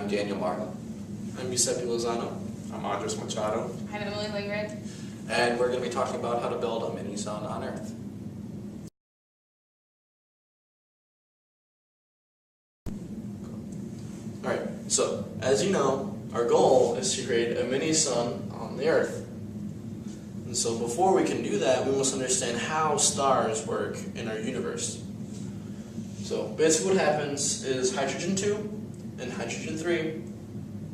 I'm Daniel Martin. I'm Giuseppe Lozano. I'm Andres Machado. I'm Emily Lingred. And we're going to be talking about how to build a mini sun on Earth. Alright, so as you know, our goal is to create a mini sun on the Earth. And so before we can do that, we must understand how stars work in our universe. So basically what happens is hydrogen 2 and hydrogen 3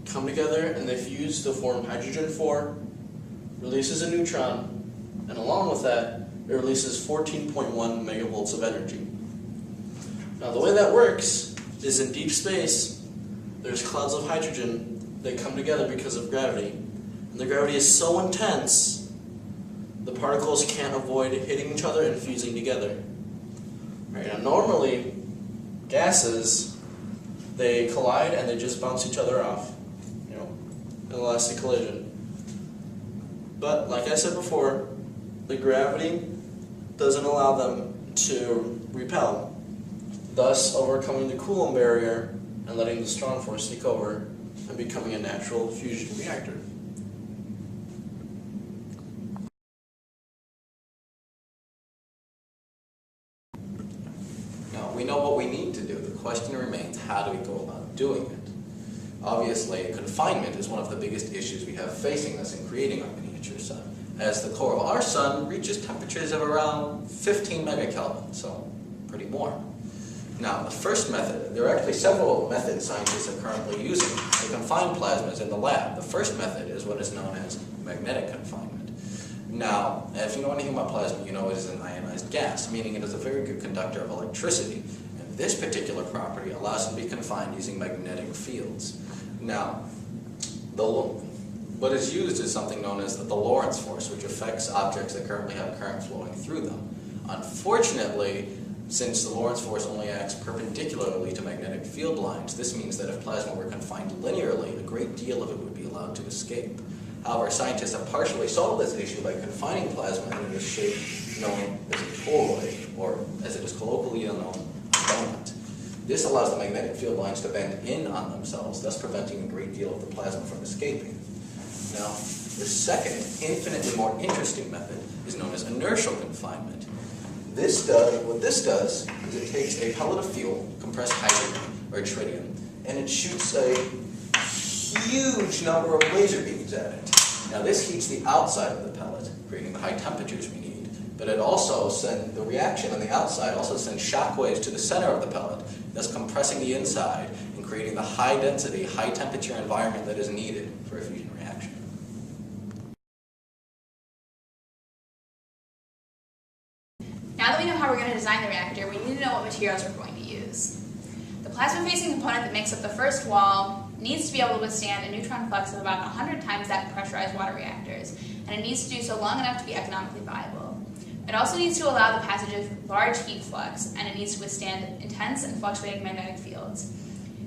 come together and they fuse to form hydrogen 4, releases a neutron, and along with that, it releases 14.1 megavolts of energy. Now the way that works is in deep space, there's clouds of hydrogen that come together because of gravity. And the gravity is so intense, the particles can't avoid hitting each other and fusing together. Right, now normally, gases, they collide and they just bounce each other off, an elastic collision. But like I said before, the gravity doesn't allow them to repel, thus overcoming the Coulomb barrier and letting the strong force take over and becoming a natural fusion reactor. Now, we know what we need to do. The question remains, how do we go about doing it? Obviously, confinement is one of the biggest issues we have facing us in creating our miniature sun, as the core of our sun reaches temperatures of around 15 megakelvin, so pretty warm. Now, the first method, there are actually several methods scientists are currently using to confine plasmas in the lab. The first method is what is known as magnetic confinement. Now, if you know anything about plasma, you know it is an ionized gas, meaning it is a very good conductor of electricity. And this particular property allows it to be confined using magnetic fields. Now, what is used is something known as the Lorentz force, which affects objects that currently have current flowing through them. Unfortunately, since the Lorentz force only acts perpendicularly to magnetic field lines, this means that if plasma were confined linearly, a great deal of it would be allowed to escape. However, scientists have partially solved this issue by confining plasma in this shape known as a toroid, or as it is colloquially known, a donut. This allows the magnetic field lines to bend in on themselves, thus preventing a great deal of the plasma from escaping. Now, the second, infinitely more interesting method is known as inertial confinement. What this does is it takes a pellet of fuel, compressed hydrogen or tritium, and it shoots a huge number of laser beams at it. Now this heats the outside of the pellet, creating the high temperatures we need, but it also the reaction on the outside also sends shock waves to the center of the pellet, thus compressing the inside and creating the high density, high temperature environment that is needed for a fusion reaction. Now that we know how we're going to design the reactor, we need to know what materials we're going to use. The plasma-facing component that makes up the first wall needs to be able to withstand a neutron flux of about 100 times that of pressurized water reactors, and it needs to do so long enough to be economically viable. It also needs to allow the passage of large heat flux, and it needs to withstand intense and fluctuating magnetic fields.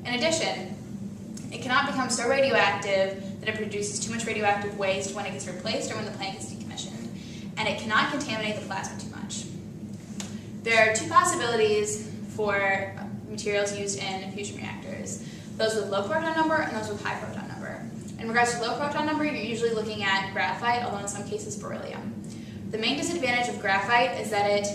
In addition, it cannot become so radioactive that it produces too much radioactive waste when it gets replaced or when the plant gets decommissioned, and it cannot contaminate the plasma too much. There are two possibilities for materials used in fusion reactors, those with low proton number and those with high proton number. In regards to low proton number, you're usually looking at graphite, although in some cases beryllium. The main disadvantage of graphite is that it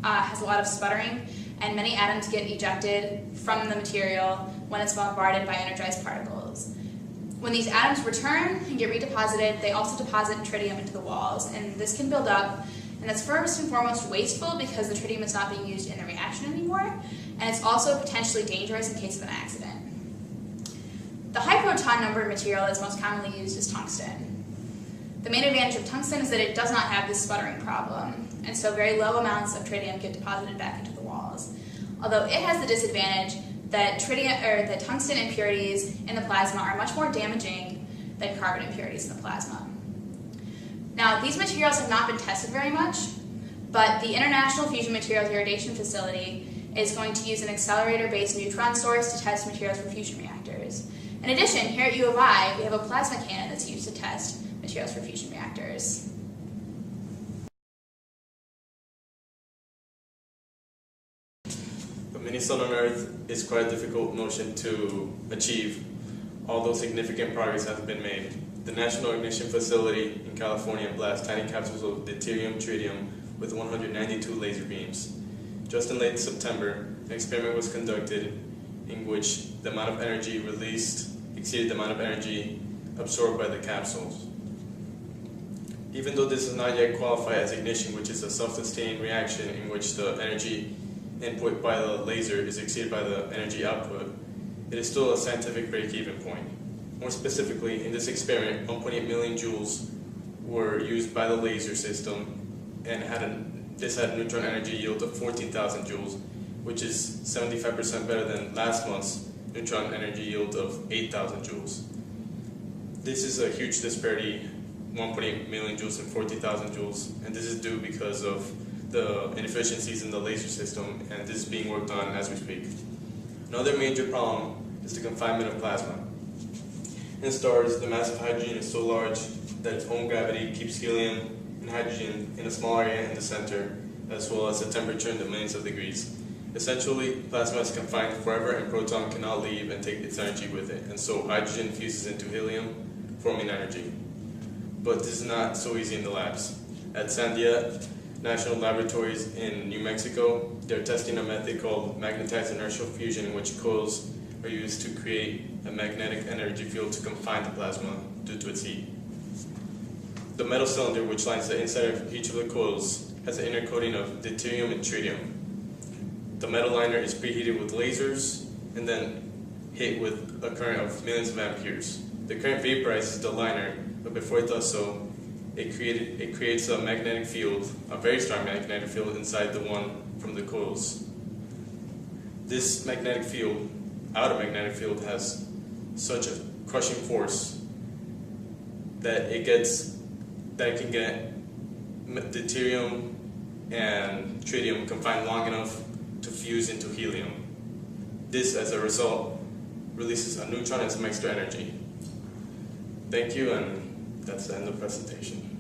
has a lot of sputtering, and many atoms get ejected from the material when it's bombarded by energized particles. When these atoms return and get redeposited, they also deposit tritium into the walls, and this can build up, and that's first and foremost wasteful because the tritium is not being used in the reaction anymore, and it's also potentially dangerous in case of an accident. The high proton number material that's most commonly used is tungsten. The main advantage of tungsten is that it does not have this sputtering problem, and so very low amounts of tritium get deposited back into the walls. Although it has the disadvantage that tungsten impurities in the plasma are much more damaging than carbon impurities in the plasma. Now, these materials have not been tested very much, but the International Fusion Materials Irradiation Facility is going to use an accelerator-based neutron source to test materials for fusion reactors. In addition, here at U of I, we have a plasma cannon that's used to test materials for fusion reactors. A mini sun on Earth is quite a difficult notion to achieve. although significant progress has been made. The National Ignition Facility in California blasts tiny capsules of deuterium tritium with 192 laser beams. Just in late September, an experiment was conducted in which the amount of energy released exceeded the amount of energy absorbed by the capsules. Even though this does not yet qualify as ignition, which is a self-sustaining reaction in which the energy input by the laser is exceeded by the energy output, it is still a scientific break-even point. More specifically, in this experiment, 1.8 million joules were used by the laser system, and this had a neutron energy yield of 14,000 joules, which is 75% better than last month's neutron energy yield of 8,000 joules. This is a huge disparity, 1.8 million joules and 40,000 joules, and this is due because of the inefficiencies in the laser system, and this is being worked on as we speak. Another major problem is the confinement of plasma. In stars, the mass of hydrogen is so large that its own gravity keeps helium and hydrogen in a small area in the center, as well as a temperature in the millions of degrees. Essentially, plasma is confined forever and proton cannot leave and take its energy with it, and so hydrogen fuses into helium, forming energy. But this is not so easy in the labs. At Sandia National Laboratories in New Mexico, they're testing a method called magnetized inertial fusion, in which coils are used to create a magnetic energy field to confine the plasma due to its heat. The metal cylinder, which lines the inside of each of the coils, has an inner coating of deuterium and tritium. The metal liner is preheated with lasers and then hit with a current of millions of amperes. The current vaporizes the liner, but before it does so, it creates a magnetic field, a very strong magnetic field inside the one from the coils. This magnetic field, outer magnetic field, has such a crushing force that it can get deuterium and tritium confined long enough to fuse into helium. This, as a result, releases a neutron and some extra energy. Thank you, and that's the end of the presentation.